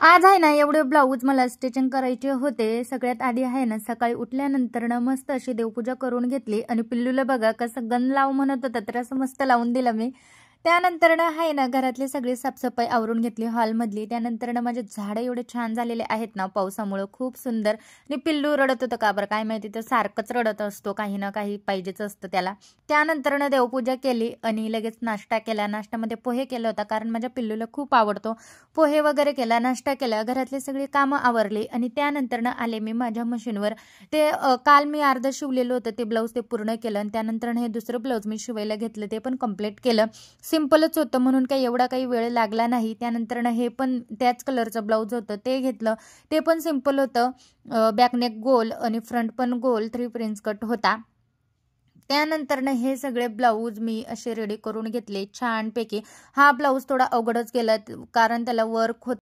आज आहे ना एवढे ब्लाऊज मला स्टिचिंग करायचे होते। सगळ्यात आधी आहे ना सकाळी उठल्यानंतर ना मस्त अशी देवपूजा करून घेतली आणि पिल्लूला बघा कसं गन लाव म्हणत होतं तर असं मस्त लावून दिलं मी। त्यानंतर ना आहे ना घरातली सगळी साफसफाई आवरून घेतली हॉलमधली। त्यानंतर ना माझे झाडं एवढे छान झालेले आहेत ना पावसामुळे, खूप सुंदर। आणि पिल्लू रडत होतं का बरं काय माहिती, तर सारखंच रडत असतो, काही ना काही पाहिजेच असतं त्याला। त्यानंतर ना देवपूजा केली आणि लगेच नाश्ता केला। नाश्त्यामध्ये पोहे केला होता कारण माझ्या पिल्लूला खूप आवडतो। पोहे वगैरे केला, नाश्ता केला, घरातली सगळी कामं आवरली आणि त्यानंतर ना आले मी माझ्या मशीनवर। ते काल मी अर्ध शिवलेलं होतं ते ब्लाऊज ते पूर्ण केलं आणि त्यानंतर हे दुसरं ब्लाऊज मी शिवायला घेतलं ते पण कंप्लीट केलं। सिंपलच होतं म्हणून काही एवढा काही वेळ लागला नाही। त्यानंतर ना हे पण त्याच कलरचं ब्लाऊज होतं ते घेतलं, ते पण सिंपल होतं। बॅकनेक गोल आणि फ्रंट पण गोल 3 प्रिन्स कट होता। त्यानंतर ना हे सगळे ब्लाऊज मी असे रेडी करून घेतले छानपैकी। हा ब्लाऊज थोडा अवघडच गेला कारण त्याला वर्क